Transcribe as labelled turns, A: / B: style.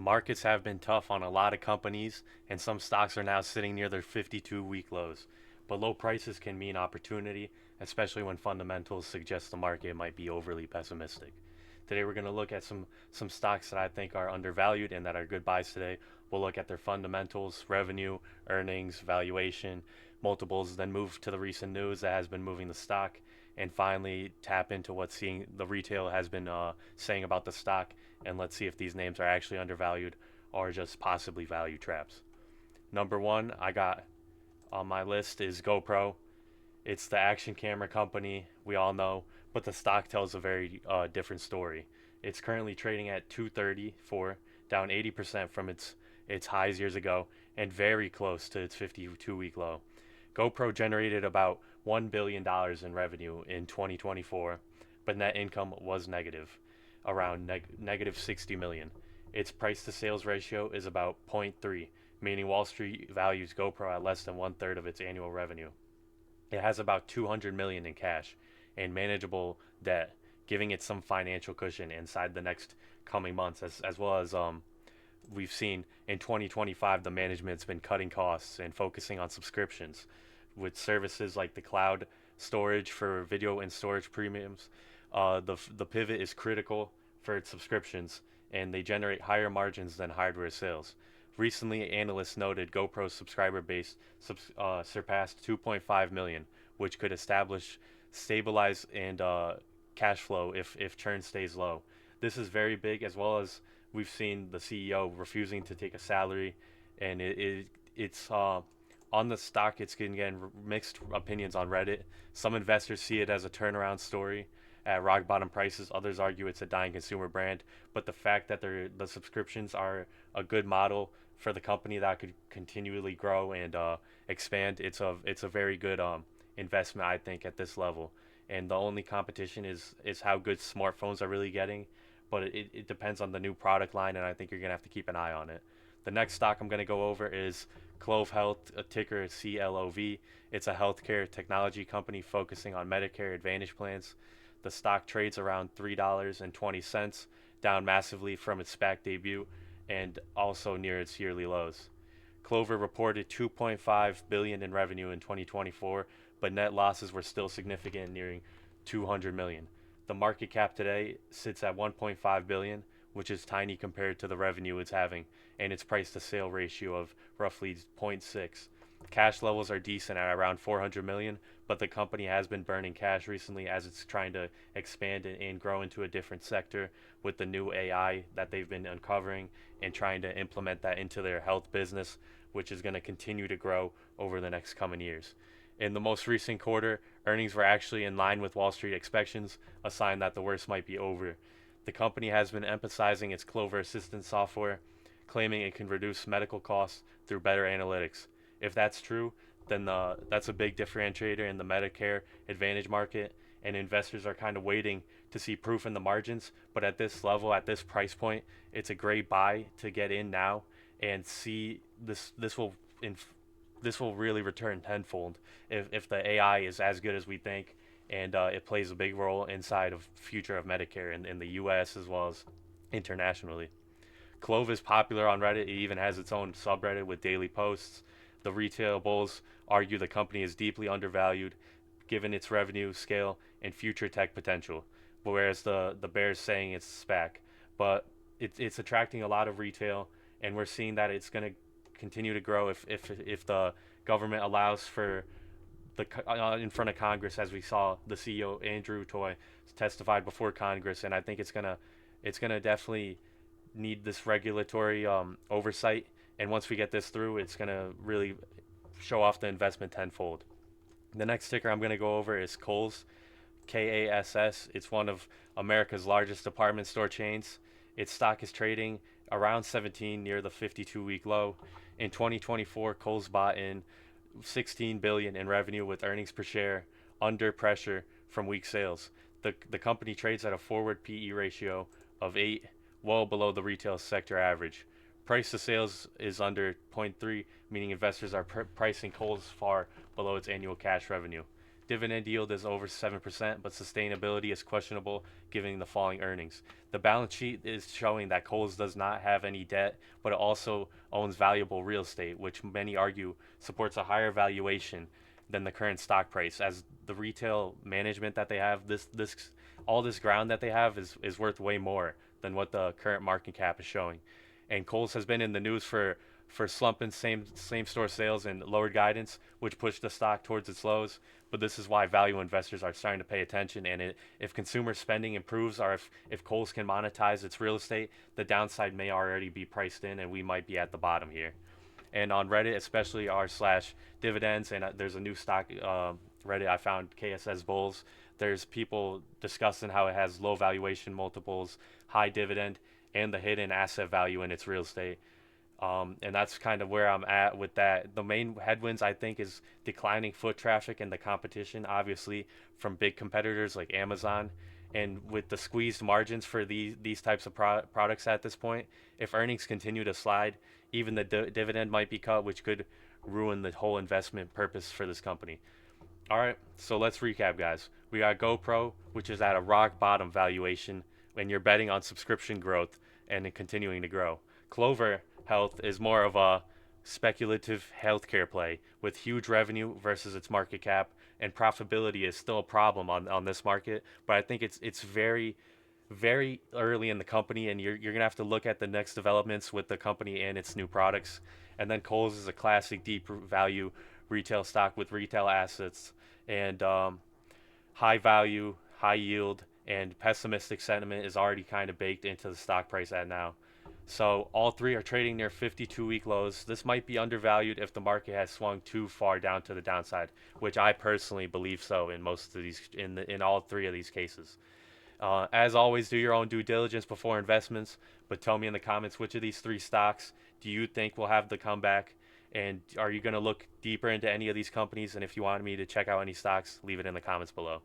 A: Markets have been tough on a lot of companies, and some stocks are now sitting near their 52-week lows. But low prices can mean opportunity, especially when fundamentals suggest the market might be overly pessimistic. Today we're going to look at some stocks that I think are undervalued and that are good buys today. We'll look at their fundamentals, revenue, earnings, valuation, multiples, then move to the recent news that has been moving the stock, and finally tap into what seeing the retail has been saying about the stock, and let's see if these names are actually undervalued or just possibly value traps. Number one I got on my list is GoPro. It's the action camera company we all know, but the stock tells a very different story. It's currently trading at 234, down 80% from its highs years ago, and very close to its 52-week low. GoPro generated about $1 billion in revenue in 2024, but net income was negative, around negative 60 million. Its price to sales ratio is about zero point 0.3, meaning Wall Street values GoPro at less than one third of its annual revenue. It has about 200 million in cash and manageable debt, giving it some financial cushion inside the next coming months, as well as we've seen in 2025 the management's been cutting costs and focusing on subscriptions with services like the cloud storage for video and storage premiums. The pivot is critical for its subscriptions, and they generate higher margins than hardware sales. Recently, analysts noted GoPro's subscriber base surpassed 2.5 million, which could establish stabilize and cash flow if churn stays low. This is very big, as well as we've seen the CEO refusing to take a salary, and it's on the stock. It's getting mixed opinions on Reddit. Some investors see it as a turnaround story at rock bottom prices. Others argue it's a dying consumer brand. But the fact that the subscriptions are a good model for the company that could continually grow and expand, it's a very good investment, I think, at this level. And the only competition is how good smartphones are really getting. But it depends on the new product line, and I think you're gonna have to keep an eye on it. The next stock I'm going to go over is Clover Health, a ticker CLOV. It's a healthcare technology company focusing on Medicare Advantage plans. The stock trades around $3.20, down massively from its SPAC debut and also near its yearly lows. Clover reported 2.5 billion in revenue in 2024, but net losses were still significant, nearing 200 million. The market cap today sits at 1.5 billion, which is tiny compared to the revenue it's having, and its price to sale ratio of roughly zero point 0.6. Cash levels are decent at around 400 million, but the company has been burning cash recently as it's trying to expand and grow into a different sector with the new AI that they've been uncovering and trying to implement that into their health business, which is going to continue to grow over the next coming years. In the most recent quarter, earnings were actually in line with Wall Street expectations, a sign that the worst might be over. The company has been emphasizing its Clover Assistant software, claiming it can reduce medical costs through better analytics. If that's true, then that's a big differentiator in the Medicare Advantage market, and investors are kind of waiting to see proof in the margins. But at this level, at this price point, it's a great buy to get in now and see this will really return tenfold if the AI is as good as we think, and it plays a big role inside of future of Medicare in the U.S. as well as internationally. Clove is popular on Reddit. It even has its own subreddit with daily posts. The retail bulls argue the company is deeply undervalued given its revenue, scale, and future tech potential, whereas the bears saying it's SPAC. But it's attracting a lot of retail, and we're seeing that it's going to continue to grow if the government allows for in front of Congress, as we saw the CEO Andrew Toy testified before Congress, and I think it's gonna definitely need this regulatory oversight. And once we get this through, it's gonna really show off the investment tenfold. The next ticker I'm gonna go over is Kohl's, KASS. It's one of America's largest department store chains. Its stock is trading around 17 near the 52-week low. In 2024, Kohl's bought in 16 billion in revenue with earnings per share under pressure from weak sales. The company trades at a forward PE ratio of 8, well below the retail sector average. Price to sales is under zero point 0.3, meaning investors are pricing Kohl's far below its annual cash revenue. Dividend yield is over 7%, but sustainability is questionable given the falling earnings. The balance sheet is showing that Kohl's does not have any debt, but it also owns valuable real estate, which many argue supports a higher valuation than the current stock price. As the retail management that they have, this all this ground that they have is worth way more than what the current market cap is showing. And Kohl's has been in the news for slumping same store sales and lowered guidance, which pushed the stock towards its lows. But this is why value investors are starting to pay attention. And if consumer spending improves, or if Kohl's can monetize its real estate, the downside may already be priced in, and we might be at the bottom here. And on Reddit, especially r/dividends, and there's a new stock Reddit I found, KSS Bulls. There's people discussing how it has low valuation multiples, high dividend, and the hidden asset value in its real estate. And that's kind of where I'm at with that. The main headwinds, I think, is declining foot traffic and the competition, obviously, from big competitors like Amazon. And with the squeezed margins for these types of products at this point, if earnings continue to slide, even the dividend might be cut, which could ruin the whole investment purpose for this company. All right, so let's recap, guys. We got GoPro, which is at a rock bottom valuation, and you're betting on subscription growth and it continuing to grow. Clover Health is more of a speculative healthcare play with huge revenue versus its market cap, and profitability is still a problem on this market. But I think it's very very early in the company, and you're gonna have to look at the next developments with the company and its new products. And then Kohl's is a classic deep value retail stock with retail assets and high value, high yield, and pessimistic sentiment is already kind of baked into the stock price at now. So all three are trading near 52-week lows. This might be undervalued if the market has swung too far down to the downside, which I personally believe so in most of these, in all three of these cases. As always, do your own due diligence before investments, but tell me in the comments which of these three stocks do you think will have the comeback, and are you going to look deeper into any of these companies? And if you want me to check out any stocks, leave it in the comments below.